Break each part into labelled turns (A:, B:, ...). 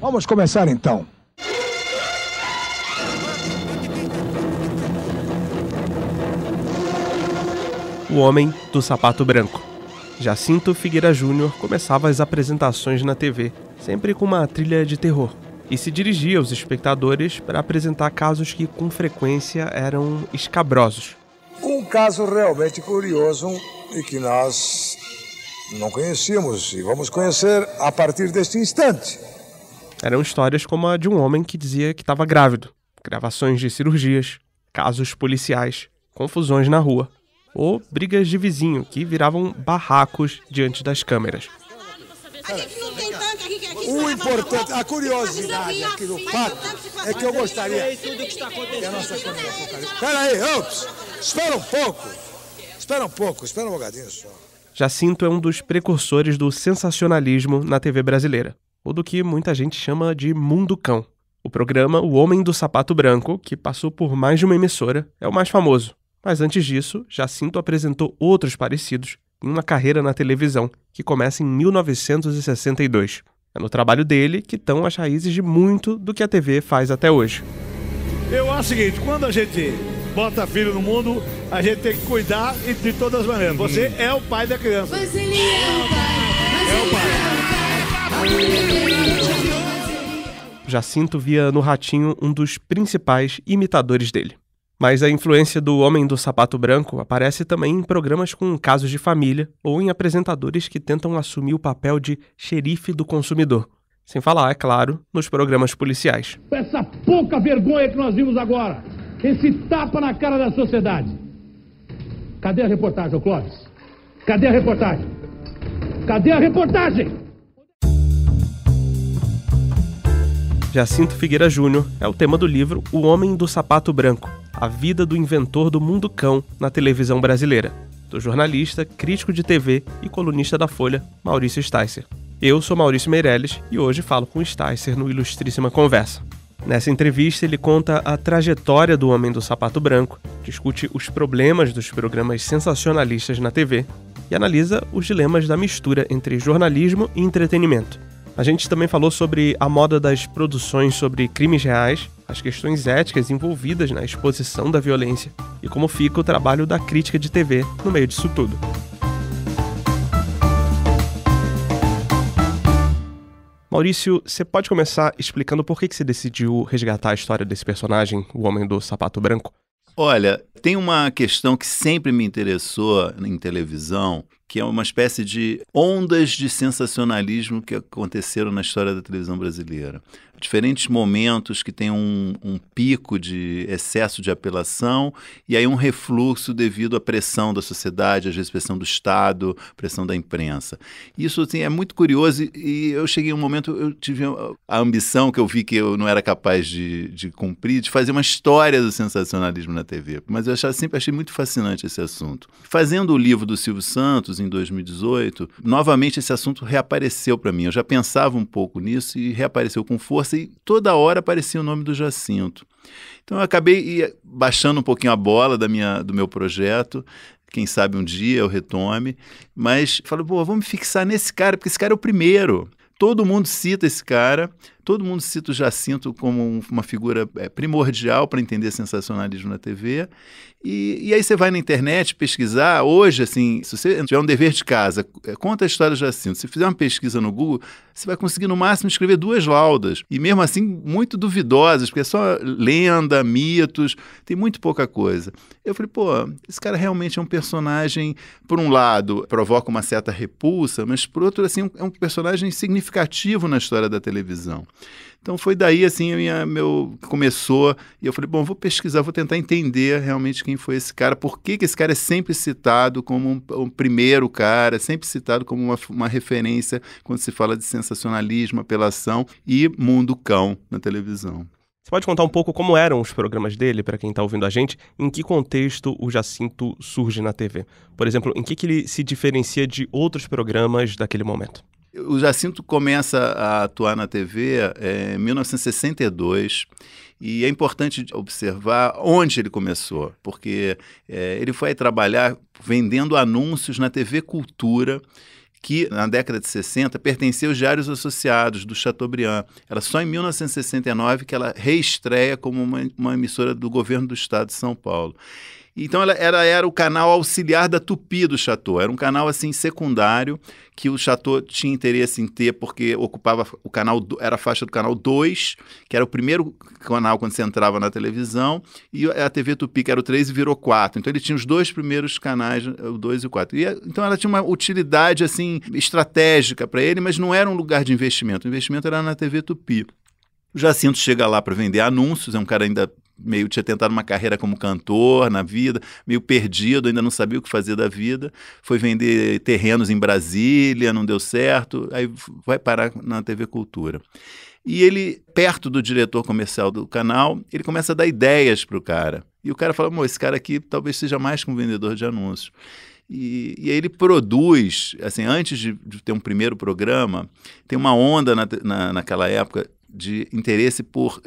A: Vamos começar então.
B: O Homem do Sapato Branco. Jacinto Figueira Júnior começava as apresentações na TV, sempre com uma trilha de terror, e se dirigia aos espectadores para apresentar casos que com frequência eram escabrosos.
A: Um caso realmente curioso e que nós não conhecíamos e vamos conhecer a partir deste instante.
B: Eram histórias como a de um homem que dizia que estava grávido, gravações de cirurgias, casos policiais, confusões na rua, ou brigas de vizinho que viravam barracos diante das câmeras.
A: O importante, a curiosidade aqui do fato é que eu gostaria... Espera aí, espera um pouco, espera um bocadinho só.
B: Jacinto é um dos precursores do sensacionalismo na TV brasileira, ou do que muita gente chama de Mundo Cão. O programa O Homem do Sapato Branco, que passou por mais de uma emissora, é o mais famoso. Mas antes disso, Jacinto apresentou outros parecidos em uma carreira na televisão, que começa em 1962. É no trabalho dele que estão as raízes de muito do que a TV faz até hoje.
C: Eu acho o seguinte, quando a gente bota filho no mundo, a gente tem que cuidar e de todas as maneiras. Você é o pai da criança.
D: Mas ele é o pai.
B: Jacinto via no Ratinho um dos principais imitadores dele. Mas a influência do Homem do Sapato Branco aparece também em programas com casos de família ou em apresentadores que tentam assumir o papel de xerife do consumidor. Sem falar, é claro, nos programas policiais.
E: Essa pouca vergonha que nós vimos agora, esse tapa na cara da sociedade. Cadê a reportagem, ô Clóvis? Cadê a reportagem? Cadê a reportagem?
B: Jacinto Figueira Júnior é o tema do livro O Homem do Sapato Branco, a vida do inventor do mundo cão na televisão brasileira, do jornalista, crítico de TV e colunista da Folha, Maurício Sticer. Eu sou Maurício Meirelles e hoje falo com Sticer no Ilustríssima Conversa. Nessa entrevista ele conta a trajetória do Homem do Sapato Branco, discute os problemas dos programas sensacionalistas na TV e analisa os dilemas da mistura entre jornalismo e entretenimento. A gente também falou sobre a moda das produções sobre crimes reais, as questões éticas envolvidas na exposição da violência e como fica o trabalho da crítica de TV no meio disso tudo. Maurício, você pode começar explicando por que você decidiu resgatar a história desse personagem, o Homem do Sapato Branco?
F: Olha, tem uma questão que sempre me interessou em televisão, que é uma espécie de ondas de sensacionalismo que aconteceram na história da televisão brasileira. Diferentes momentos que tem um pico de excesso de apelação e aí um refluxo devido à pressão da sociedade, às vezes pressão do Estado, pressão da imprensa. Isso assim, é muito curioso e eu cheguei em um momento, eu tive a ambição que eu vi que eu não era capaz de cumprir, de fazer uma história do sensacionalismo na TV. Mas eu sempre achei muito fascinante esse assunto. Fazendo o livro do Silvio Santos, em 2018, novamente esse assunto reapareceu para mim. Eu já pensava um pouco nisso e reapareceu com força e toda hora aparecia o nome do Jacinto. Então eu acabei baixando um pouquinho a bola do meu projeto. Quem sabe um dia eu retome. Mas falei, vamos fixar nesse cara, porque esse cara é o primeiro. Todo mundo cita esse cara, todo mundo cita o Jacinto como uma figura primordial para entender sensacionalismo na TV. E aí você vai na internet pesquisar. Hoje, assim, se você tiver um dever de casa, conta a história do Jacinto. Se fizer uma pesquisa no Google, você vai conseguir no máximo escrever 2 laudas. E mesmo assim, muito duvidosas, porque é só lenda, mitos, tem muito pouca coisa. Eu falei, esse cara realmente é um personagem, por um lado, provoca uma certa repulsa, mas por outro, assim, é um personagem significativo na história da televisão. Então foi daí assim começou e eu falei, vou pesquisar, vou tentar entender realmente quem foi esse cara, por que esse cara é sempre citado como um primeiro cara, sempre citado como uma referência quando se fala de sensacionalismo, apelação e mundo cão na televisão.
B: Você pode contar um pouco como eram os programas dele, para quem está ouvindo a gente, em que contexto o Jacinto surge na TV? Por exemplo, em que ele se diferencia de outros programas daquele momento?
F: O Jacinto começa a atuar na TV em 1962 e é importante observar onde ele começou, porque ele foi trabalhar vendendo anúncios na TV Cultura, que na década de 60 pertencia aos Diários Associados do Chateaubriand. Era só em 1969 que ela reestreia como uma emissora do governo do estado de São Paulo. Então ela era o canal auxiliar da Tupi do Chateau, era um canal assim secundário que o Chateau tinha interesse em ter porque ocupava o canal, era a faixa do canal 2, que era o primeiro canal quando você entrava na televisão, e a TV Tupi, que era o 3 e virou 4. Então ele tinha os dois primeiros canais, o 2 e o 4. Então ela tinha uma utilidade assim estratégica para ele, mas não era um lugar de investimento. O investimento era na TV Tupi. O Jacinto chega lá para vender anúncios, é um cara ainda tinha tentado uma carreira como cantor na vida, meio perdido, ainda não sabia o que fazer da vida, foi vender terrenos em Brasília, não deu certo, aí vai parar na TV Cultura. E ele, perto do diretor comercial do canal, ele começa a dar ideias para o cara. E o cara fala, esse cara aqui talvez seja mais que um vendedor de anúncios. E aí ele produz, assim, antes de ter um primeiro programa, tem uma onda naquela época de interesse por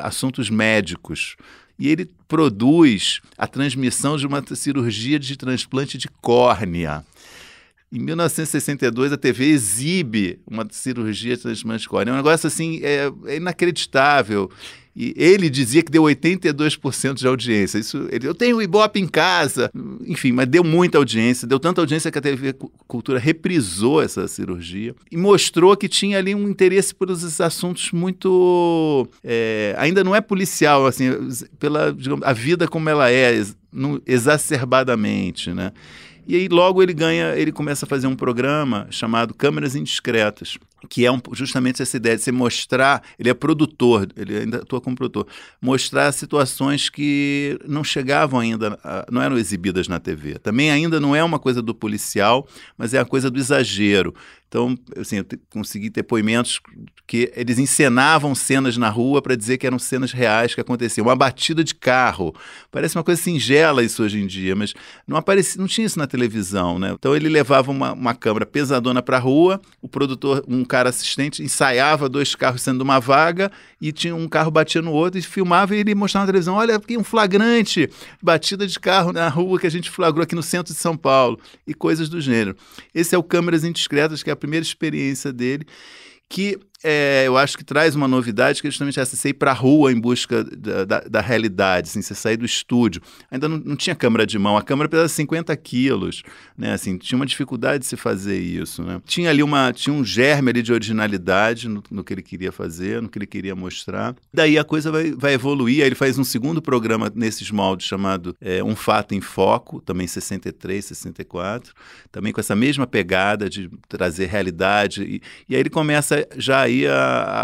F: assuntos médicos. E ele produz a transmissão de uma cirurgia de transplante de córnea. Em 1962, a TV exibe uma cirurgia de transplante de córnea. É um negócio assim, inacreditável. E ele dizia que deu 82% de audiência. Eu tenho o Ibope em casa. Enfim, mas deu muita audiência. Deu tanta audiência que a TV Cultura reprisou essa cirurgia e mostrou que tinha ali um interesse por esses assuntos muito... ainda não é policial, assim, digamos, a vida como ela é, exacerbadamente, né? E aí logo ele começa a fazer um programa chamado Câmeras Indiscretas, que é justamente essa ideia de você mostrar, ele é produtor, ele ainda atua como produtor, mostrar situações que não chegavam ainda, não eram exibidas na TV. Também ainda não é uma coisa do policial, mas é a coisa do exagero. Então, assim, eu consegui depoimentos que eles encenavam cenas na rua para dizer que eram cenas reais que aconteciam. Uma batida de carro. Parece uma coisa singela isso hoje em dia, mas não tinha isso na televisão, né? Então ele levava uma câmera pesadona para a rua, o produtor, um cara assistente, ensaiava 2 carros sendo uma vaga e tinha um carro batia no outro e filmava e ele mostrava na televisão, olha aqui um flagrante, batida de carro na rua que a gente flagrou aqui no centro de São Paulo e coisas do gênero. Esse é o Câmeras Indiscretas, que é a primeira experiência dele, que eu acho que traz uma novidade, que é justamente essa, você ir para a rua em busca da realidade, assim, você sair do estúdio. Ainda não tinha câmera de mão, a câmera pesava 50 quilos, né? Assim, tinha uma dificuldade de se fazer isso, né? Tinha um germe ali de originalidade no que ele queria fazer, no que ele queria mostrar. Daí a coisa vai evoluir, aí ele faz um segundo programa nesses moldes chamado Um Fato em Foco, também 63, 64, também com essa mesma pegada de trazer realidade, e aí ele começa já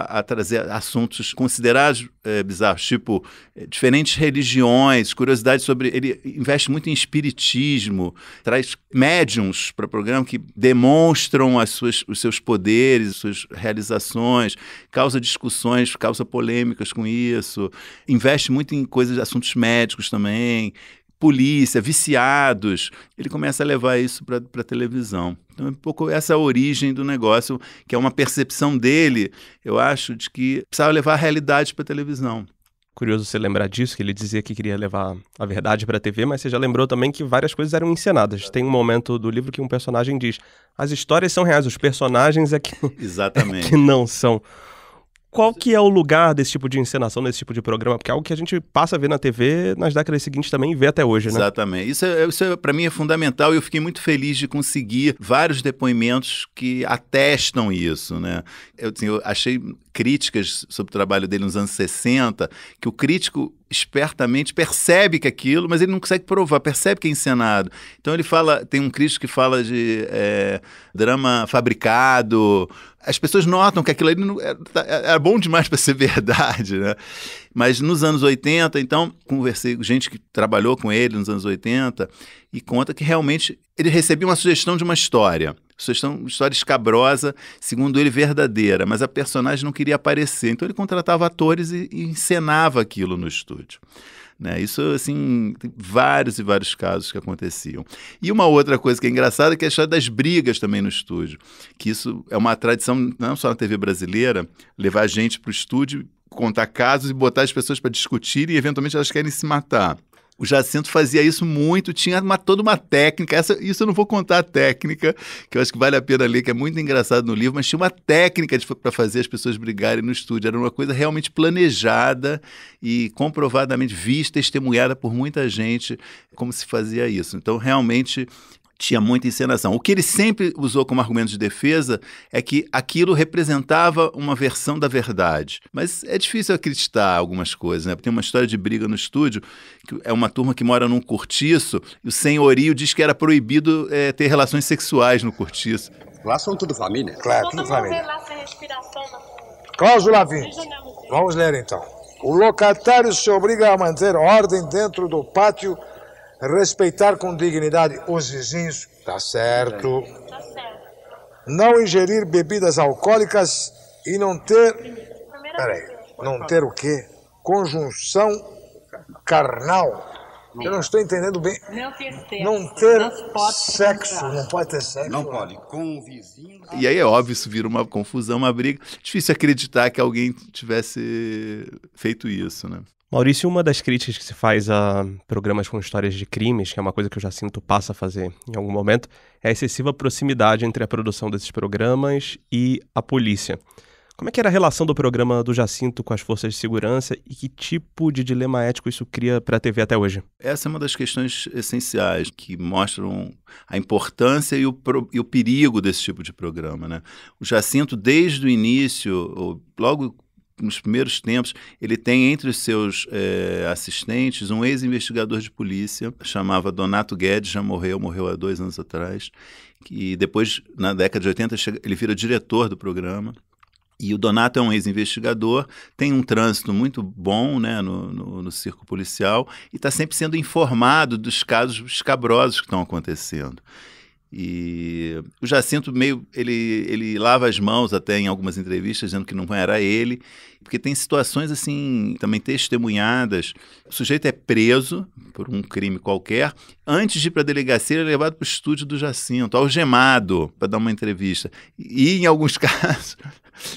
F: a trazer assuntos considerados bizarros, tipo diferentes religiões, curiosidades sobre... Ele investe muito em espiritismo, traz médiums para o programa que demonstram os seus poderes, suas realizações, causa discussões, causa polêmicas com isso, investe muito em coisas, assuntos médicos também, polícia, viciados, ele começa a levar isso para a televisão. Então, um pouco essa origem do negócio, que é uma percepção dele, eu acho, de que precisava levar a realidade para a televisão.
B: Curioso você lembrar disso, que ele dizia que queria levar a verdade para a TV, mas você já lembrou também que várias coisas eram encenadas. Tem um momento do livro que um personagem diz, as histórias são reais, os personagens é que,
F: exatamente.
B: É que não são. Qual que é o lugar desse tipo de encenação, desse tipo de programa? Porque é algo que a gente passa a ver na TV nas décadas seguintes também e vê até hoje, né?
F: Exatamente. Isso para mim é fundamental e eu fiquei muito feliz de conseguir vários depoimentos que atestam isso, né? Eu achei críticas sobre o trabalho dele nos anos 60, que o crítico espertamente percebe que aquilo, mas ele não consegue provar, percebe que é encenado. Então ele fala, tem um crítico que fala de drama fabricado. As pessoas notam que aquilo ali era bom demais para ser verdade, né? Mas nos anos 80, então, conversei com gente que trabalhou com ele nos anos 80 e conta que realmente ele recebia uma sugestão de uma história. Uma história escabrosa, segundo ele, verdadeira, mas a personagem não queria aparecer. Então ele contratava atores e encenava aquilo no estúdio. Né? Isso, assim, tem vários e vários casos que aconteciam. E uma outra coisa que é engraçada é que é a história das brigas também no estúdio. Que isso é uma tradição, não só na TV brasileira, levar gente para o estúdio, contar casos e botar as pessoas para discutirem e eventualmente elas querem se matar. O Jacinto fazia isso muito, tinha toda uma técnica, isso eu não vou contar a técnica, que eu acho que vale a pena ler, que é muito engraçado no livro, mas tinha uma técnica para fazer as pessoas brigarem no estúdio, era uma coisa realmente planejada e comprovadamente vista, testemunhada por muita gente, como se fazia isso. Então, realmente, tinha muita encenação. O que ele sempre usou como argumento de defesa é que aquilo representava uma versão da verdade. Mas é difícil acreditar algumas coisas, né? Tem uma história de briga no estúdio, que é uma turma que mora num cortiço, e o senhorio diz que era proibido ter relações sexuais no cortiço.
D: Lá são tudo família?
A: Claro, tudo família. Cláusula 20. Vamos ler então. O locatário se obriga a manter ordem dentro do pátio, respeitar com dignidade os vizinhos, tá certo.
G: Tá certo.
A: Não ingerir bebidas alcoólicas e não ter... Peraí, não ter o quê? Conjunção carnal. Eu não estou entendendo bem. Não ter sexo, não pode ter sexo.
D: Não pode, com o vizinho...
F: E aí é óbvio, isso vira uma confusão, uma briga. Difícil acreditar que alguém tivesse feito isso, né?
B: Maurício, uma das críticas que se faz a programas com histórias de crimes, que é uma coisa que o Jacinto passa a fazer em algum momento, é a excessiva proximidade entre a produção desses programas e a polícia. Como é que era a relação do programa do Jacinto com as forças de segurança e que tipo de dilema ético isso cria para a TV até hoje?
F: Essa é uma das questões essenciais que mostram a importância e o perigo desse tipo de programa, né? O Jacinto, desde o início, logo nos primeiros tempos, ele tem entre os seus assistentes um ex-investigador de polícia, chamava Donato Guedes, já morreu há 2 anos atrás, que depois, na década de 80, ele vira diretor do programa. E o Donato é um ex-investigador, tem um trânsito muito bom, né, no circo policial e está sempre sendo informado dos casos escabrosos que estão acontecendo. E o Jacinto ele lava as mãos até em algumas entrevistas, dizendo que não era ele, porque tem situações assim, também testemunhadas. O sujeito é preso por um crime qualquer, antes de ir para a delegacia, ele é levado para o estúdio do Jacinto, algemado, para dar uma entrevista. E em alguns casos...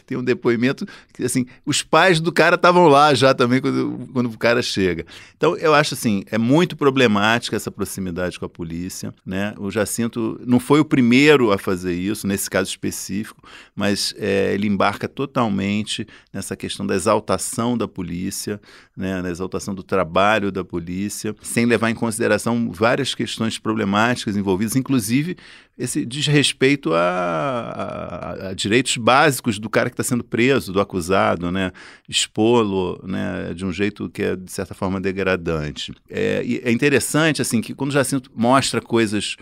F: Tem um depoimento que, assim, os pais do cara estavam lá já também quando o cara chega. Então, eu acho, assim, é muito problemática essa proximidade com a polícia, né? O Jacinto não foi o primeiro a fazer isso, nesse caso específico, mas ele embarca totalmente nessa questão da exaltação da polícia, né? Da exaltação do trabalho da polícia, sem levar em consideração várias questões problemáticas envolvidas, inclusive esse desrespeito a direitos básicos do cara que está sendo preso, do acusado, né? Expô-lo, né, de um jeito que é, de certa forma, degradante. E é interessante, assim, que quando o Jacinto mostra coisas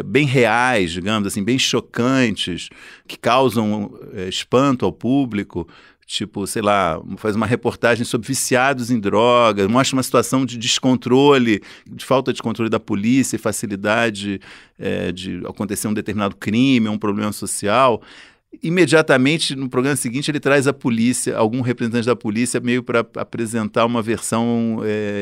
F: bem reais, digamos assim, bem chocantes, que causam espanto ao público, tipo, sei lá, faz uma reportagem sobre viciados em drogas, mostra uma situação de descontrole, de falta de controle da polícia e facilidade de acontecer um determinado crime, um problema social. Imediatamente, no programa seguinte, ele traz a polícia, algum representante da polícia, meio para apresentar uma versão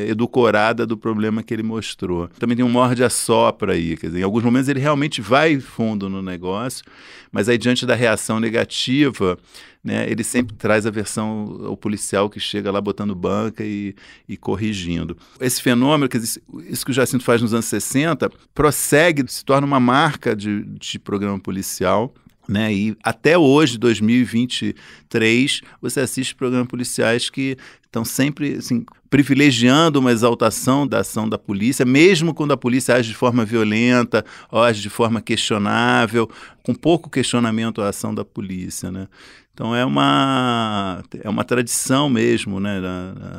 F: edulcorada do problema que ele mostrou. Também tem um morde-a-sopra aí, quer dizer, em alguns momentos ele realmente vai fundo no negócio, mas aí diante da reação negativa, né, ele sempre traz a versão ao policial que chega lá botando banca e corrigindo. Esse fenômeno, quer dizer, isso que o Jacinto faz nos anos 60, prossegue, se torna uma marca de programa policial, né? E até hoje, 2023, você assiste programas policiais que estão sempre assim, privilegiando uma exaltação da ação da polícia, mesmo quando a polícia age de forma violenta, ou age de forma questionável, com pouco questionamento à ação da polícia, né? Então é uma tradição mesmo, né,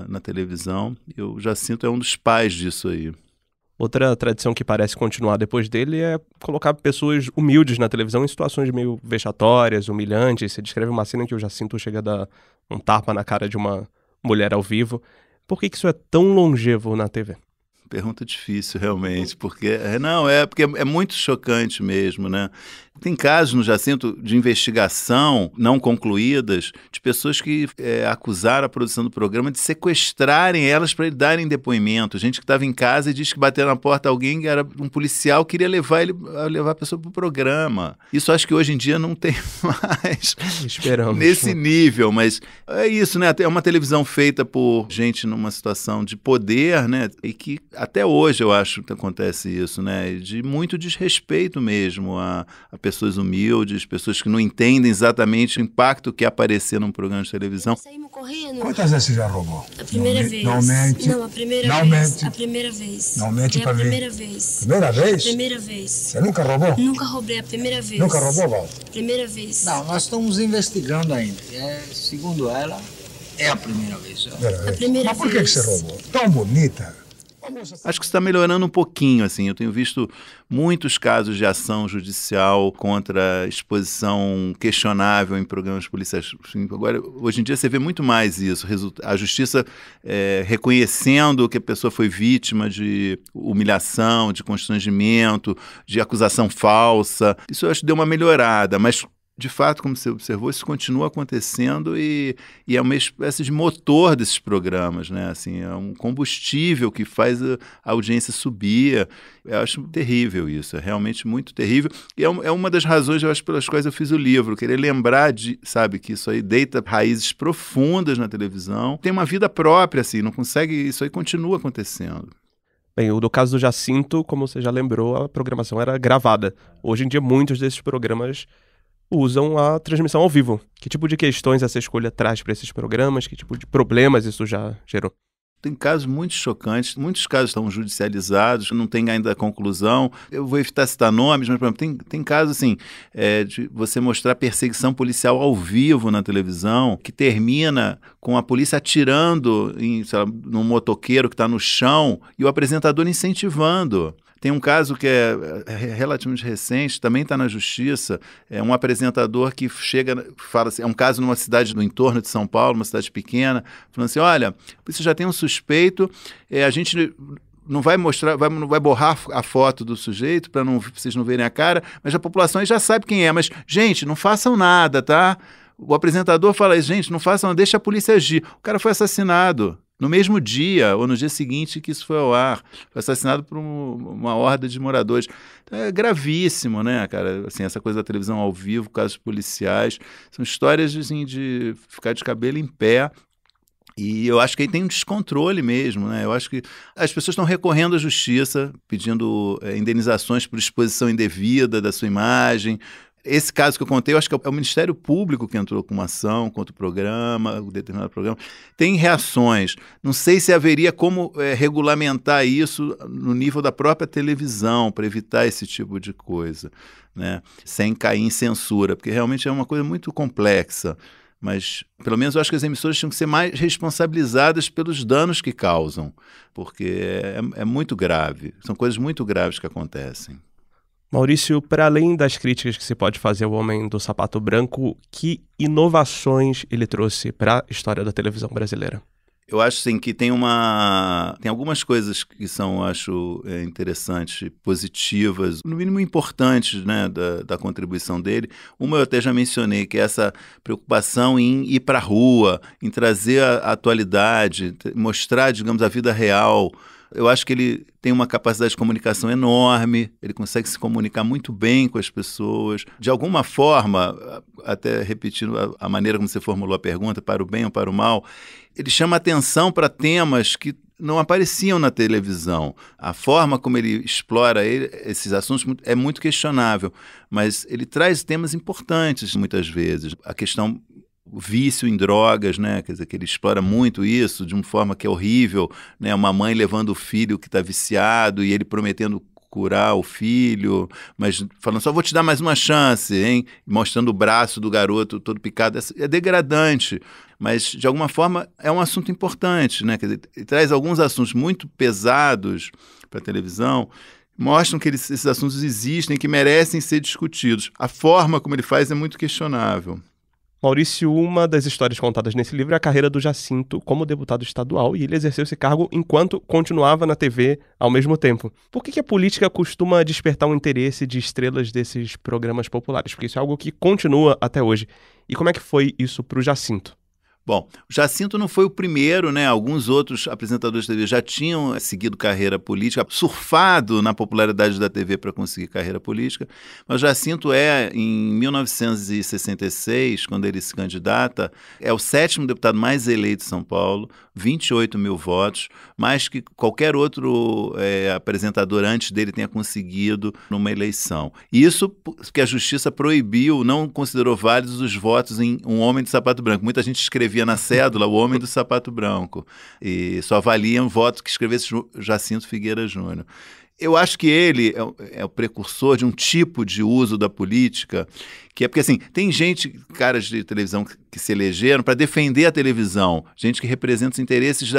F: na televisão. Eu já sinto é um dos pais disso aí.
B: Outra tradição que parece continuar depois dele é colocar pessoas humildes na televisão em situações meio vexatórias, humilhantes. Você descreve uma cena em que o Jacinto chega a dar um tapa na cara de uma mulher ao vivo. Por que isso é tão longevo na TV?
F: Pergunta difícil, realmente, porque porque é muito chocante mesmo, né? Tem casos no Jacinto de investigação não concluídas de pessoas que acusaram a produção do programa de sequestrarem elas para darem depoimento. Gente que estava em casa e diz que bateu na porta alguém que era um policial que queria levar a pessoa para o programa. Isso acho que hoje em dia não tem mais.
B: Esperamos.
F: Nesse nível, mas é isso, né? É uma televisão feita por gente numa situação de poder, né? E que até hoje eu acho que acontece isso, né? De muito desrespeito mesmo a pessoas humildes, pessoas que não entendem exatamente o impacto que é aparecer num programa de televisão.
G: Saímos correndo.
A: Quantas vezes você já roubou?
G: A primeira vez.
A: Não mente.
G: Não, a primeira
A: não
G: vez.
A: Mente.
G: A primeira vez.
A: Não mente
G: é
A: pra
G: a
A: mim.
G: primeira vez.
A: Primeira vez?
G: Primeira vez.
A: Você nunca roubou?
G: Nunca roubei, a primeira vez.
A: Nunca roubou, Walter?
G: Primeira vez.
H: Não, nós estamos investigando ainda. Segundo ela, é a primeira vez.
G: A primeira
A: Mas por que
G: vez.
A: você roubou? Tão bonita.
F: Acho que está melhorando um pouquinho, assim. Eu tenho visto muitos casos de ação judicial contra exposição questionável em programas policiais. Agora, hoje em dia, você vê muito mais isso. A justiça reconhecendo que a pessoa foi vítima de humilhação, de constrangimento, de acusação falsa. Isso eu acho que deu uma melhorada, mas de fato, como você observou, isso continua acontecendo e é uma espécie de motor desses programas, né? Assim, é um combustível que faz a audiência subir. Eu acho terrível isso, é realmente muito terrível. E é uma das razões, eu acho, pelas quais eu fiz o livro, querer lembrar sabe, que isso aí deita raízes profundas na televisão, tem uma vida própria, assim, não consegue, isso aí continua acontecendo.
B: Bem, no caso do Jacinto, como você já lembrou, a programação era gravada. Hoje em dia, muitos desses programas usam a transmissão ao vivo. Que tipo de questões essa escolha traz para esses programas? Que tipo de problemas isso já gerou?
F: Tem casos muito chocantes, muitos casos estão judicializados, não tem ainda a conclusão. Eu vou evitar citar nomes, mas, por exemplo, tem casos assim, de você mostrar perseguição policial ao vivo na televisão, que termina com a polícia atirando num motoqueiro que está no chão e o apresentador incentivando. Tem um caso que é relativamente recente, também está na justiça, é um apresentador que fala assim, é um caso numa cidade no entorno de São Paulo, uma cidade pequena, falando assim, olha, você já tem um suspeito, a gente não vai mostrar, não vai borrar a foto do sujeito para vocês não verem a cara, mas a população aí já sabe quem é, mas, gente, não façam nada, tá? O apresentador fala isso, gente, não façam nada, deixa a polícia agir. O cara foi assassinado no mesmo dia ou no dia seguinte que isso foi ao ar. Foi assassinado por uma horda de moradores. Então é gravíssimo, né, cara? Assim, essa coisa da televisão ao vivo, casos policiais, são histórias assim, de ficar de cabelo em pé. E eu acho que aí tem um descontrole mesmo, né? Eu acho que as pessoas estão recorrendo à justiça, pedindo indenizações por exposição indevida da sua imagem. Esse caso que eu contei, eu acho que é o Ministério Público que entrou com uma ação contra o programa, o determinado programa. Tem reações. Não sei se haveria como regulamentar isso no nível da própria televisão, para evitar esse tipo de coisa, né? Sem cair em censura, porque realmente é uma coisa muito complexa. Mas, pelo menos, eu acho que as emissoras tinham que ser mais responsabilizadas pelos danos que causam, porque é muito grave. São coisas muito graves que acontecem.
B: Maurício, para além das críticas que se pode fazer ao Homem do Sapato Branco, que inovações ele trouxe para a história da televisão brasileira?
F: Eu acho sim que tem algumas coisas que são, acho, interessantes, positivas, no mínimo importantes, né, da contribuição dele. Uma eu até já mencionei, que é essa preocupação em ir para a rua, em trazer a atualidade, mostrar, digamos, a vida real. Eu acho que ele tem uma capacidade de comunicação enorme, ele consegue se comunicar muito bem com as pessoas. De alguma forma, até repetindo a maneira como você formulou a pergunta, para o bem ou para o mal, ele chama atenção para temas que não apareciam na televisão. A forma como ele explora esses assuntos é muito questionável, mas ele traz temas importantes muitas vezes. A questão o vício em drogas, né? Quer dizer, que ele explora muito isso de uma forma que é horrível, né? Uma mãe levando o filho que está viciado e ele prometendo curar o filho, mas falando, só vou te dar mais uma chance, hein? Mostrando o braço do garoto todo picado. É degradante, mas de alguma forma é um assunto importante, né? Quer dizer, ele traz alguns assuntos muito pesados para a televisão, mostram que esses assuntos existem, que merecem ser discutidos. A forma como ele faz é muito questionável.
B: Maurício, uma das histórias contadas nesse livro é a carreira do Jacinto como deputado estadual, e ele exerceu esse cargo enquanto continuava na TV ao mesmo tempo. Por que a política costuma despertar um interesse de estrelas desses programas populares? Porque isso é algo que continua até hoje. E como é que foi isso para o Jacinto?
F: Bom, o Jacinto não foi o primeiro, né? Alguns outros apresentadores de TV já tinham seguido carreira política, surfado na popularidade da TV para conseguir carreira política, mas o Jacinto em 1966, quando ele se candidata, é o 7º deputado mais eleito de São Paulo, 28 mil votos, mais que qualquer outro apresentador antes dele tenha conseguido numa eleição. Isso porque a justiça proibiu, não considerou válidos os votos em um homem de sapato branco. Muita gente escrevia na cédula o homem do sapato branco e só avaliam voto que escrevesse Jacinto Figueira Júnior. Eu acho que ele é o precursor de um tipo de uso da política que é porque, assim, tem caras de televisão que se elegeram para defender a televisão, gente que representa os interesses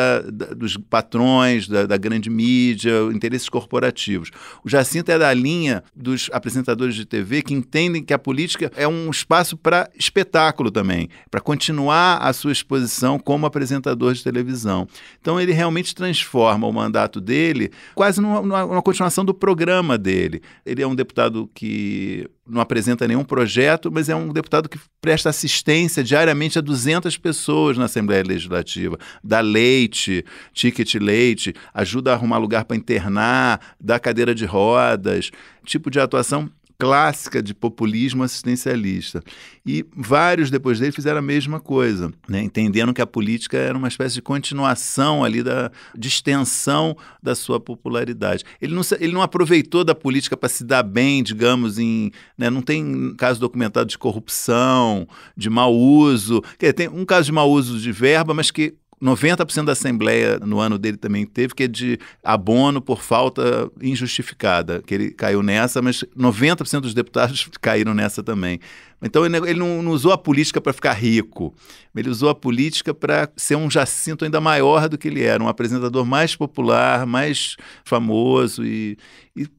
F: dos patrões, da grande mídia, interesses corporativos. O Jacinto é da linha dos apresentadores de TV que entendem que a política é um espaço para espetáculo também, para continuar a sua exposição como apresentador de televisão. Então, ele realmente transforma o mandato dele quase numa continuação do programa dele. Ele é um deputado que não apresenta nenhum projeto, mas é um deputado que presta assistência diariamente a 200 pessoas na Assembleia Legislativa, dá leite, ticket leite, ajuda a arrumar lugar para internar, dá cadeira de rodas, tipo de atuação clássica de populismo assistencialista. E vários depois dele fizeram a mesma coisa, né? Entendendo que a política era uma espécie de continuação ali de extensão da sua popularidade. Ele não aproveitou da política para se dar bem, digamos, né? Não tem caso documentado de corrupção, de mau uso. Tem um caso de mau uso de verba, mas que 90% da Assembleia no ano dele também teve, que é de abono por falta injustificada, que ele caiu nessa, mas 90% dos deputados caíram nessa também. Então ele não usou a política para ficar rico, ele usou a política para ser um Jacinto ainda maior do que ele era, um apresentador mais popular, mais famoso e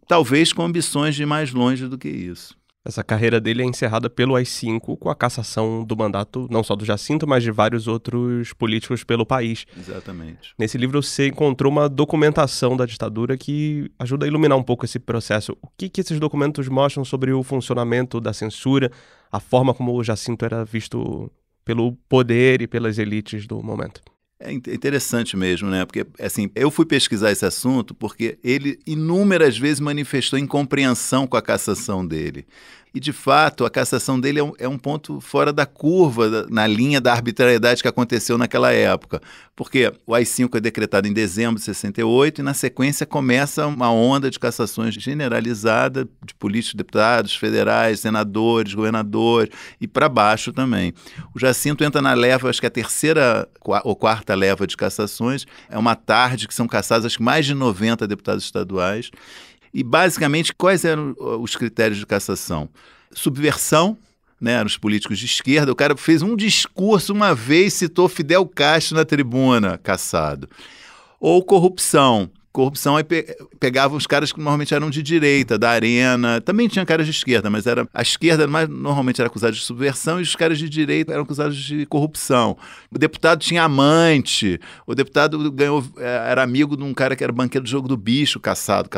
F: talvez com ambições de ir mais longe do que isso.
B: Essa carreira dele é encerrada pelo AI-5 com a cassação do mandato, não só do Jacinto, mas de vários outros políticos pelo país.
F: Exatamente.
B: Nesse livro você encontrou uma documentação da ditadura que ajuda a iluminar um pouco esse processo. O que esses documentos mostram sobre o funcionamento da censura, a forma como o Jacinto era visto pelo poder e pelas elites do momento?
F: É interessante mesmo, né? Porque, assim, eu fui pesquisar esse assunto porque ele inúmeras vezes manifestou incompreensão com a cassação dele. E, de fato, a cassação dele é um ponto fora da curva, na linha da arbitrariedade que aconteceu naquela época. Porque o AI-5 é decretado em dezembro de 68 e, na sequência, começa uma onda de cassações generalizada de políticos, deputados federais, senadores, governadores e para baixo também. O Jacinto entra na leva, acho que a terceira ou quarta leva de cassações. É uma tarde que são cassados, acho que mais de 90 deputados estaduais. E, basicamente, quais eram os critérios de cassação? Subversão, né, eram os políticos de esquerda. O cara fez um discurso uma vez, citou Fidel Castro na tribuna, cassado. Ou corrupção. Corrupção aí pegava os caras que normalmente eram de direita, da Arena. Também tinha caras de esquerda, mas a esquerda normalmente era acusada de subversão e os caras de direita eram acusados de corrupção. O deputado tinha amante, o deputado era amigo de um cara que era banqueiro do jogo do bicho, cassado.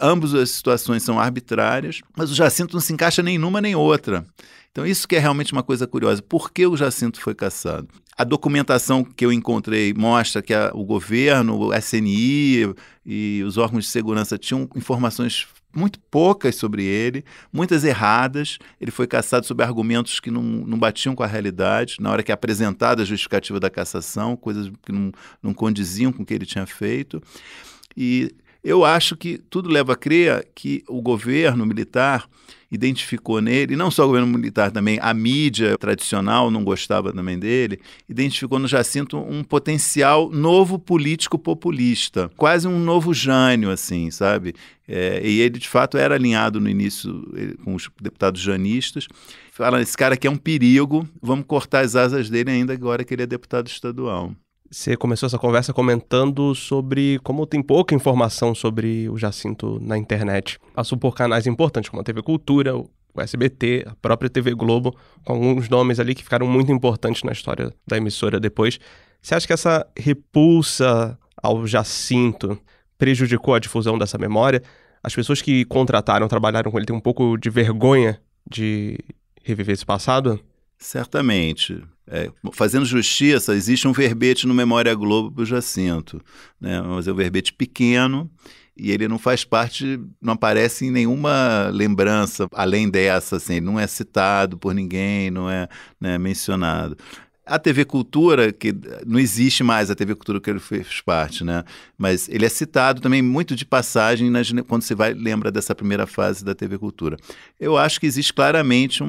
F: Ambas as situações são arbitrárias, mas o Jacinto não se encaixa nem numa nem outra. Então isso que é realmente uma coisa curiosa. Por que o Jacinto foi cassado? A documentação que eu encontrei mostra que o governo, o SNI e os órgãos de segurança tinham informações muito poucas sobre ele, muitas erradas. Ele foi cassado sob argumentos que não batiam com a realidade, na hora que é apresentada a justificativa da cassação, coisas que não condiziam com o que ele tinha feito. E eu acho que tudo leva a crer que o governo militar identificou nele, e não só o governo militar também, a mídia tradicional não gostava também dele, identificou no Jacinto um potencial novo político populista, quase um novo Jânio, assim, sabe? E ele, de fato, era alinhado no início com os deputados janistas. Fala, esse cara aqui é um perigo, vamos cortar as asas dele ainda agora que ele é deputado estadual.
B: Você começou essa conversa comentando sobre como tem pouca informação sobre o Jacinto na internet. Passou por canais importantes como a TV Cultura, o SBT, a própria TV Globo, com alguns nomes ali que ficaram muito importantes na história da emissora depois. Você acha que essa repulsa ao Jacinto prejudicou a difusão dessa memória? As pessoas que trabalharam com ele têm um pouco de vergonha de reviver esse passado?
F: Certamente. Fazendo justiça, existe um verbete no Memória Globo para o Jacinto, né? Mas é um verbete pequeno e ele não faz parte, não aparece em nenhuma lembrança além dessa, assim, ele não é citado por ninguém, não é, né, mencionado. A TV Cultura, que não existe mais a TV Cultura que ele fez parte, né? Mas ele é citado também muito de passagem quando você lembra dessa primeira fase da TV Cultura. Eu acho que existe claramente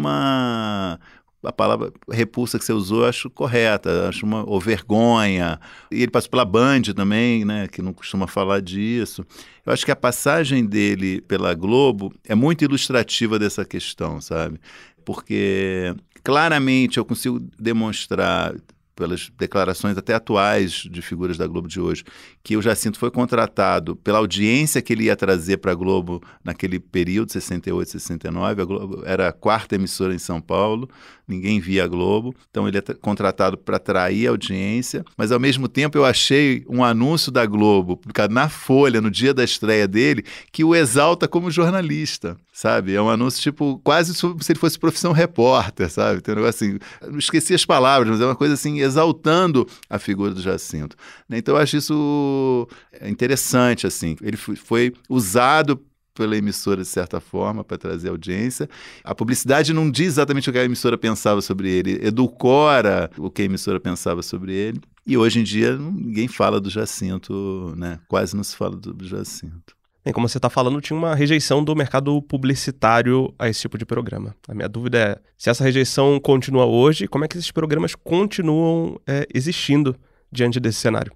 F: a palavra repulsa que você usou, eu acho correta, acho ou vergonha. E ele passou pela Band também, né, que não costuma falar disso. Eu acho que a passagem dele pela Globo é muito ilustrativa dessa questão, sabe? Porque claramente eu consigo demonstrar, pelas declarações até atuais de figuras da Globo de hoje, que o Jacinto foi contratado pela audiência que ele ia trazer para a Globo naquele período, 68, 69. A Globo era a 4ª emissora em São Paulo, ninguém via a Globo, então ele é contratado para atrair a audiência, mas ao mesmo tempo eu achei um anúncio da Globo, publicado na Folha, no dia da estreia dele, que o exalta como jornalista, sabe? É um anúncio tipo, quase como se ele fosse profissão repórter, sabe? Tem um negócio assim, não esqueci as palavras, mas é uma coisa assim, exaltando a figura do Jacinto. Então eu acho isso interessante, assim. Ele foi usado pela emissora de certa forma para trazer audiência. A publicidade não diz exatamente o que a emissora pensava sobre ele, edulcora o que a emissora pensava sobre ele. E hoje em dia ninguém fala do Jacinto, né? Quase não se fala do Jacinto.
B: Bem, como você está falando, tinha uma rejeição do mercado publicitário a esse tipo de programa. A minha dúvida é se essa rejeição continua hoje, como é que esses programas continuam existindo diante desse cenário?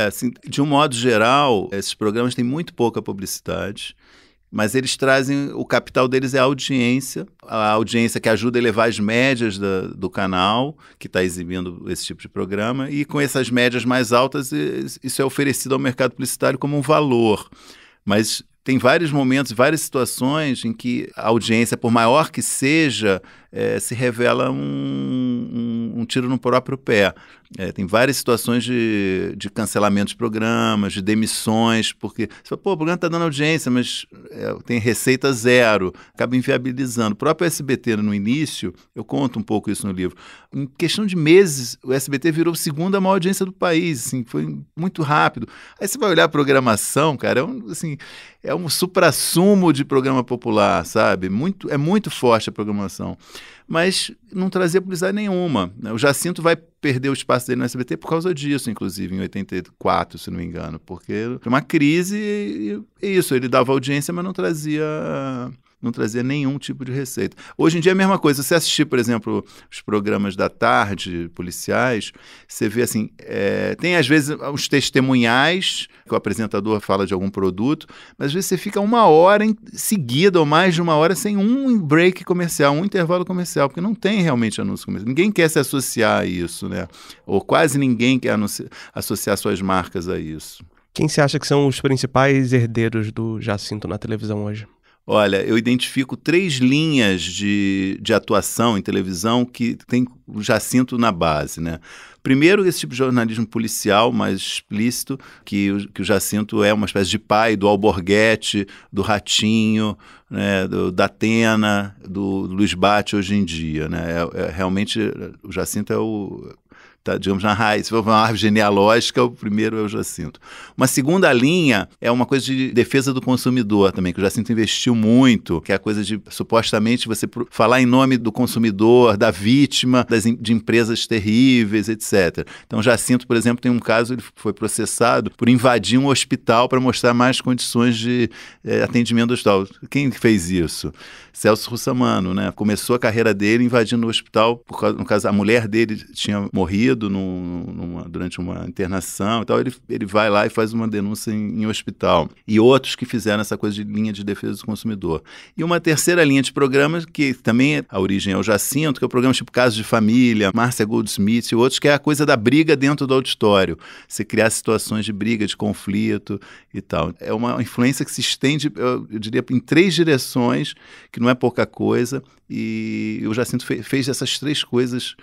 F: Assim, de um modo geral, esses programas têm muito pouca publicidade, mas eles trazem, o capital deles é a audiência que ajuda a elevar as médias do canal, que está exibindo esse tipo de programa, e com essas médias mais altas, isso é oferecido ao mercado publicitário como um valor. Mas tem vários momentos, várias situações em que a audiência, por maior que seja, se revela um tiro no próprio pé. Tem várias situações de cancelamento de programas, de demissões, porque você fala, o programa está dando audiência, mas tem receita zero, acaba inviabilizando. O próprio SBT, no início, eu conto um pouco isso no livro, em questão de meses, o SBT virou a 2ª maior audiência do país, assim, foi muito rápido. Aí você vai olhar a programação, cara, é um suprassumo de programa popular, sabe? É muito forte a programação. Mas não trazia publicidade nenhuma. O Jacinto vai perder o espaço dele no SBT por causa disso, inclusive, em 84, se não me engano, porque foi uma crise e isso, ele dava audiência, mas não trazia nenhum tipo de receita. Hoje em dia é a mesma coisa. Você assistir, por exemplo, os programas da tarde, policiais, você vê assim, tem às vezes os testemunhais, que o apresentador fala de algum produto, mas às vezes você fica 1 hora em seguida, ou mais de 1 hora, sem um break comercial, um intervalo comercial, porque não tem realmente anúncio comercial. Ninguém quer se associar a isso, né? Ou quase ninguém quer associar suas marcas a isso.
B: Quem você acha que são os principais herdeiros do Jacinto na televisão hoje?
F: Olha, eu identifico 3 linhas de atuação em televisão que tem o Jacinto na base, né? Primeiro, esse tipo de jornalismo policial mais explícito, que o Jacinto é uma espécie de pai do Alborguete, do Ratinho, né, da Atena, do Luiz Bate hoje em dia, né? Realmente, o Jacinto é tá, digamos, na raiz, se for uma árvore genealógica, o primeiro é o Jacinto. Uma segunda linha é uma coisa de defesa do consumidor também, que o Jacinto investiu muito, que é a coisa de, supostamente, você falar em nome do consumidor, da vítima, de empresas terríveis, etc. Então, o Jacinto, por exemplo, tem um caso, ele foi processado por invadir um hospital para mostrar mais condições de atendimento do hospital. Quem fez isso? Celso Russomano, né? Começou a carreira dele invadindo o hospital, no caso, a mulher dele tinha morrido durante uma internação e tal, ele vai lá e faz uma denúncia em hospital. E outros que fizeram essa coisa de linha de defesa do consumidor. E uma terceira linha de programas, que também a origem é o Jacinto, que é o programa tipo Casos de Família, Márcia Goldsmith e outros, que é a coisa da briga dentro do auditório. Você criar situações de briga, de conflito e tal. É uma influência que se estende, eu diria, em 3 direções, que não é pouca coisa, e o Jacinto fez essas 3 coisas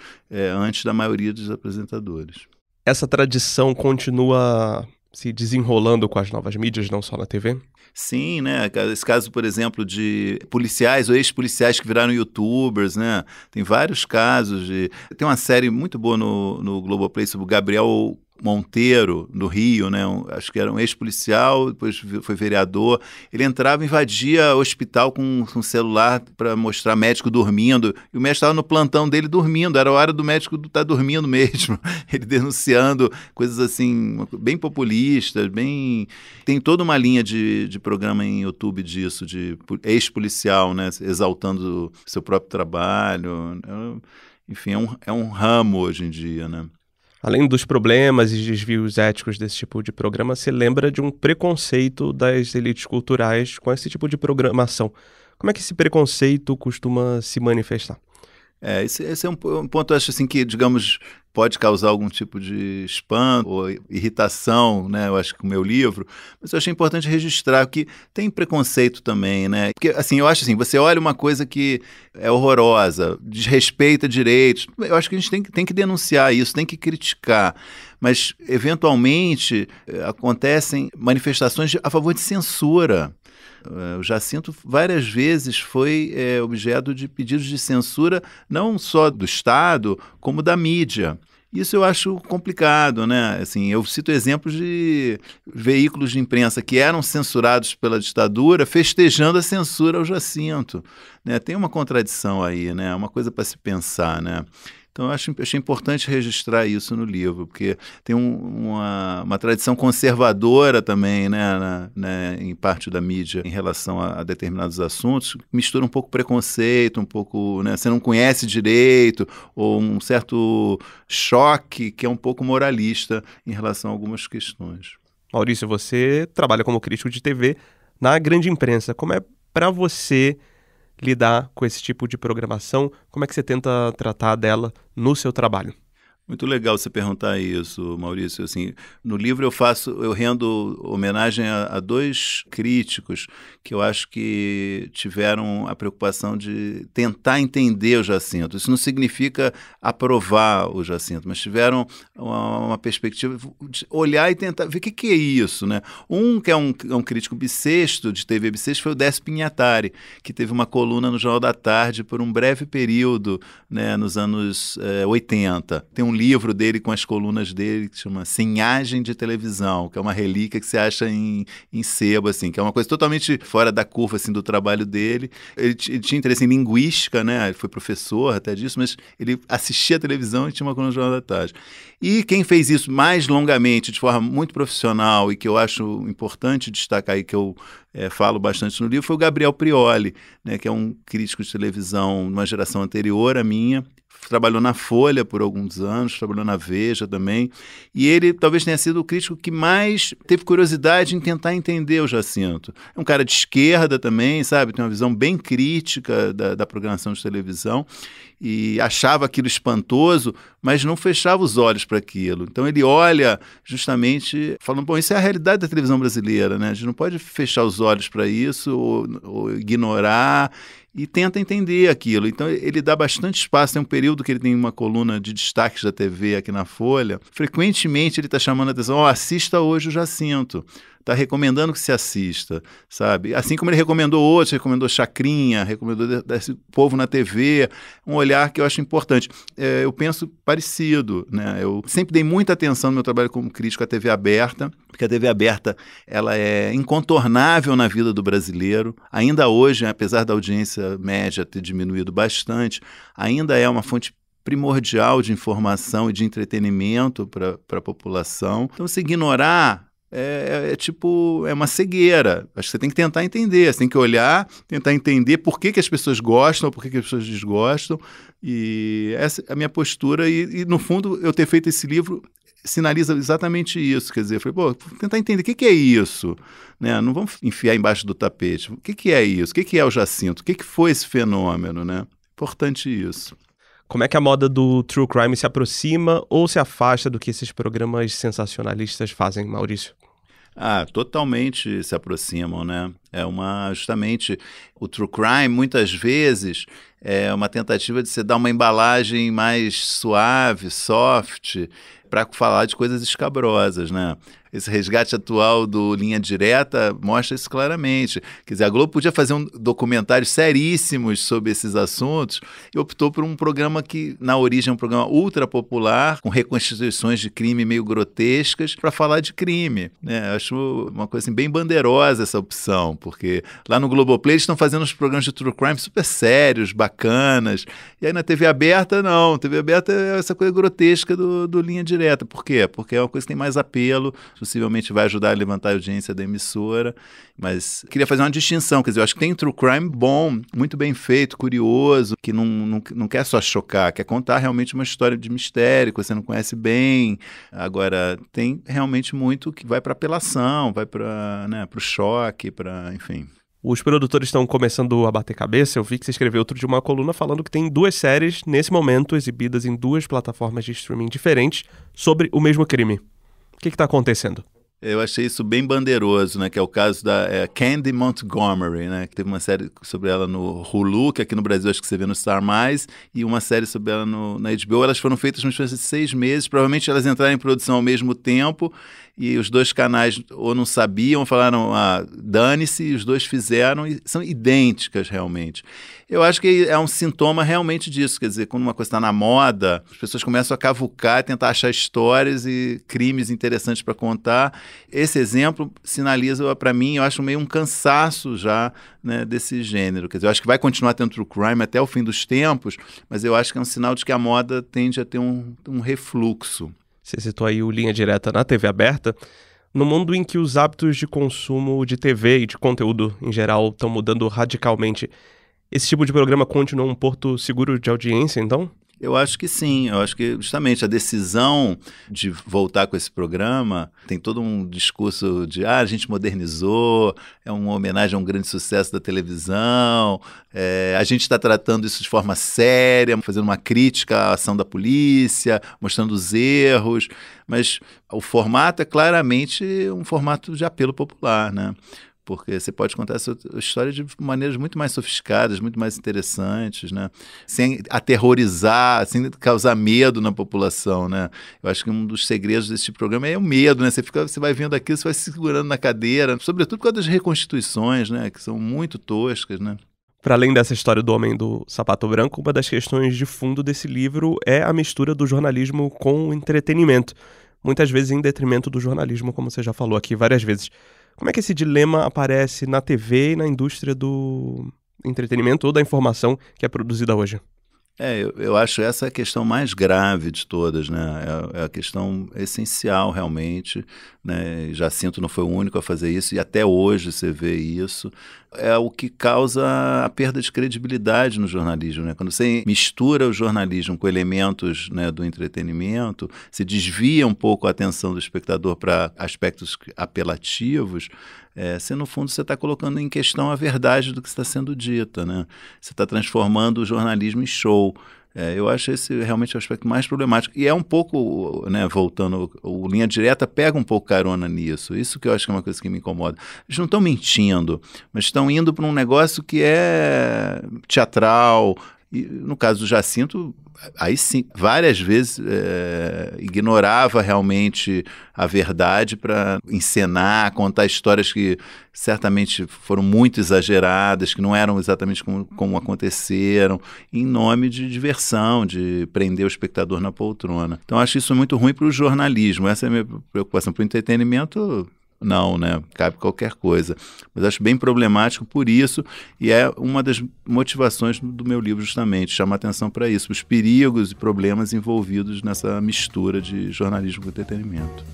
F: antes da maioria dos apresentadores.
B: Essa tradição continua se desenrolando com as novas mídias, não só na TV?
F: Sim, né? Esse caso, por exemplo, de policiais ou ex-policiais que viraram youtubers, né? Tem vários casos de... Tem uma série muito boa no Globoplay sobre o Gabriel Monteiro, no Rio, né? Acho que era um ex-policial, depois foi vereador. Ele entrava, invadia o hospital com um celular para mostrar médico dormindo, e o médico estava no plantão dele dormindo, era a hora do médico estar dormindo mesmo. Ele denunciando coisas assim, bem populistas, bem... Tem toda uma linha de programa em YouTube disso, de ex-policial, né? Exaltando seu próprio trabalho. Enfim, é um ramo hoje em dia, né?
B: Além dos problemas e desvios éticos desse tipo de programa, você lembra de um preconceito das elites culturais com esse tipo de programação. Como é que esse preconceito costuma se manifestar?
F: Esse é um ponto, eu acho assim, que, digamos, pode causar algum tipo de espanto ou irritação, né? Eu acho que com o meu livro, mas eu achei importante registrar que tem preconceito também, né? Porque, assim, eu acho assim, você olha uma coisa que é horrorosa, desrespeita direitos, eu acho que a gente tem que denunciar isso, tem que criticar, mas, eventualmente, acontecem manifestações a favor de censura. O Jacinto várias vezes foi objeto de pedidos de censura, não só do Estado, como da mídia. Isso eu acho complicado, né? Assim, eu cito exemplos de veículos de imprensa que eram censurados pela ditadura, festejando a censura ao Jacinto, né? Tem uma contradição aí, né? Uma coisa para se pensar, né? Então, eu achei importante registrar isso no livro, porque tem uma tradição conservadora também, né, em parte da mídia, em relação a determinados assuntos, mistura um pouco preconceito, um pouco, né, você não conhece direito, ou um certo choque que é um pouco moralista em relação a algumas questões.
B: Maurício, você trabalha como crítico de TV na grande imprensa. Como é para você lidar com esse tipo de programação? Como é que você tenta tratar dela no seu trabalho?
F: Muito legal você perguntar isso, Maurício. Assim, no livro eu rendo homenagem a dois críticos que eu acho que tiveram a preocupação de tentar entender o Jacinto. Isso não significa aprovar o Jacinto, mas tiveram uma perspectiva de olhar e tentar ver o que é isso, né? Um que é um crítico bissexto, de TV bissexto, foi o Décio Pinhatari, que teve uma coluna no Jornal da Tarde por um breve período, né, nos anos 80. Tem um livro dele com as colunas dele que chama Senhagem de Televisão, que é uma relíquia que você acha em sebo, assim, que é uma coisa totalmente fora da curva, assim, do trabalho dele. Ele tinha interesse em linguística, né? Ele foi professor até disso, mas ele assistia a televisão e tinha uma coluna no Jornal da Tarde. E quem fez isso mais longamente, de forma muito profissional, e que eu acho importante destacar e que eu falo bastante no livro, foi o Gabriel Prioli, né, que é um crítico de televisão de uma geração anterior à minha. Trabalhou na Folha por alguns anos, trabalhou na Veja também, e ele talvez tenha sido o crítico que mais teve curiosidade em tentar entender o Jacinto. É um cara de esquerda também, sabe? Tem uma visão bem crítica da programação de televisão, e achava aquilo espantoso, mas não fechava os olhos para aquilo. Então ele olha justamente falando, bom, isso é a realidade da televisão brasileira, né? A gente não pode fechar os olhos para isso ou ignorar, e tenta entender aquilo. Então ele dá bastante espaço. Tem um período que ele tem uma coluna de destaques da TV aqui na Folha. Frequentemente ele está chamando a atenção, assista hoje o Jacinto. Está recomendando que se assista, sabe? Assim como ele recomendou outros, recomendou Chacrinha, recomendou desse povo na TV, um olhar que eu acho importante. Eu penso parecido, né? Eu sempre dei muita atenção no meu trabalho como crítico à TV aberta, porque a TV aberta ela é incontornável na vida do brasileiro. Ainda hoje, apesar da audiência média ter diminuído bastante, ainda é uma fonte primordial de informação e de entretenimento para a população. Então, se ignorar é uma cegueira. Acho que você tem que tentar entender, você tem que olhar, tentar entender por que as pessoas gostam, por que as pessoas desgostam, e essa é a minha postura, e no fundo eu ter feito esse livro sinaliza exatamente isso, quer dizer, eu falei, vou tentar entender o que é isso, né? Não vamos enfiar embaixo do tapete, o que é isso, o que é o Jacinto, o que foi esse fenômeno, né? Importante isso.
B: Como é que a moda do true crime se aproxima ou se afasta do que esses programas sensacionalistas fazem, Maurício?
F: Totalmente se aproximam, né? Justamente, o true crime, muitas vezes, é uma tentativa de você dar uma embalagem mais suave, soft, para falar de coisas escabrosas, né? Esse resgate atual do Linha Direta mostra isso claramente. Quer dizer, a Globo podia fazer documentários seríssimos sobre esses assuntos e optou por um programa que, na origem, é um programa ultra popular, com reconstituições de crime meio grotescas, para falar de crime, né? Acho uma coisa assim, bem bandeirosa essa opção, porque lá no Globoplay eles estão fazendo uns programas de true crime super sérios, bacanas, e aí na TV aberta, não. TV aberta é essa coisa grotesca do Linha Direta. Por quê? Porque é uma coisa que tem mais apelo, possivelmente vai ajudar a levantar a audiência da emissora, mas queria fazer uma distinção, quer dizer, eu acho que tem true crime bom, muito bem feito, curioso, que não quer só chocar, quer contar realmente uma história de mistério que você não conhece bem. Agora, tem realmente muito que vai para apelação, vai para, né, o choque, enfim.
B: Os produtores estão começando a bater cabeça. Eu vi que você escreveu outro dia uma coluna falando que tem 2 séries, nesse momento, exibidas em 2 plataformas de streaming diferentes, sobre o mesmo crime. O que está acontecendo?
F: Eu achei isso bem bandeiroso, né? Que é o caso da Candy Montgomery, né? Que teve uma série sobre ela no Hulu, que aqui no Brasil acho que você vê no Star+, e uma série sobre ela na HBO. Elas foram feitas nos 6 meses, provavelmente elas entraram em produção ao mesmo tempo, e os 2 canais ou não sabiam, ou falaram, dane-se, e os 2 fizeram, e são idênticas realmente. Eu acho que é um sintoma realmente disso, quer dizer, quando uma coisa está na moda, as pessoas começam a cavucar, tentar achar histórias e crimes interessantes para contar. Esse exemplo sinaliza, para mim, eu acho meio um cansaço já, né, desse gênero. Quer dizer, eu acho que vai continuar tendo true crime até o fim dos tempos, mas eu acho que é um sinal de que a moda tende a ter um refluxo.
B: Você citou aí o Linha Direta na TV aberta. No mundo em que os hábitos de consumo de TV e de conteúdo em geral estão mudando radicalmente, esse tipo de programa continua um porto seguro de audiência, então?
F: Eu acho que sim, eu acho que justamente a decisão de voltar com esse programa tem todo um discurso de a gente modernizou, é uma homenagem a um grande sucesso da televisão, a gente está tratando isso de forma séria, fazendo uma crítica à ação da polícia, mostrando os erros, mas o formato é claramente um formato de apelo popular, né? Porque você pode contar essa história de maneiras muito mais sofisticadas, muito mais interessantes, né? Sem aterrorizar, sem causar medo na população, né? Eu acho que um dos segredos desse programa é o medo, né? Você vai vendo aquilo, você vai se segurando na cadeira, sobretudo por causa das reconstituições, né? Que são muito toscas, né?
B: Para além dessa história do Homem do Sapato Branco, uma das questões de fundo desse livro é a mistura do jornalismo com o entretenimento, muitas vezes em detrimento do jornalismo, como você já falou aqui várias vezes. Como é que esse dilema aparece na TV e na indústria do entretenimento ou da informação que é produzida hoje?
F: Eu acho essa a questão mais grave de todas, né? É a questão essencial, realmente, né? Jacinto não foi o único a fazer isso, e até hoje você vê isso. É o que causa a perda de credibilidade no jornalismo, né? Quando você mistura o jornalismo com elementos, né, do entretenimento, se desvia um pouco a atenção do espectador para aspectos apelativos, no fundo você está colocando em questão a verdade do que está sendo dita, né? Você está transformando o jornalismo em show. Eu acho esse realmente o aspecto mais problemático. E é um pouco, né, voltando, o Linha Direta pega um pouco carona nisso. Isso que eu acho que é uma coisa que me incomoda. Eles não estão mentindo, mas estão indo para um negócio que é teatral. E no caso do Jacinto, aí sim, várias vezes ignorava realmente a verdade para encenar, contar histórias que certamente foram muito exageradas, que não eram exatamente como aconteceram, em nome de diversão, de prender o espectador na poltrona. Então acho isso muito ruim para o jornalismo. Essa é a minha preocupação. Para o entretenimento, não, né? Cabe qualquer coisa. Mas acho bem problemático por isso, e é uma das motivações do meu livro justamente, chamar atenção para isso, os perigos e problemas envolvidos nessa mistura de jornalismo com entretenimento.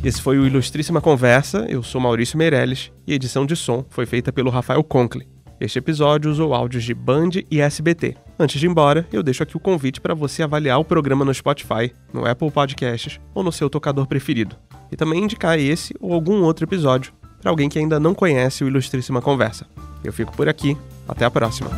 B: Esse foi o Ilustríssima Conversa. Eu sou Maurício Meirelles e a edição de som foi feita pelo Rafael Conkle. Este episódio usou áudios de Band e SBT. Antes de ir embora, eu deixo aqui o convite para você avaliar o programa no Spotify, no Apple Podcasts ou no seu tocador preferido. E também indicar esse ou algum outro episódio para alguém que ainda não conhece o Ilustríssima Conversa. Eu fico por aqui. Até a próxima.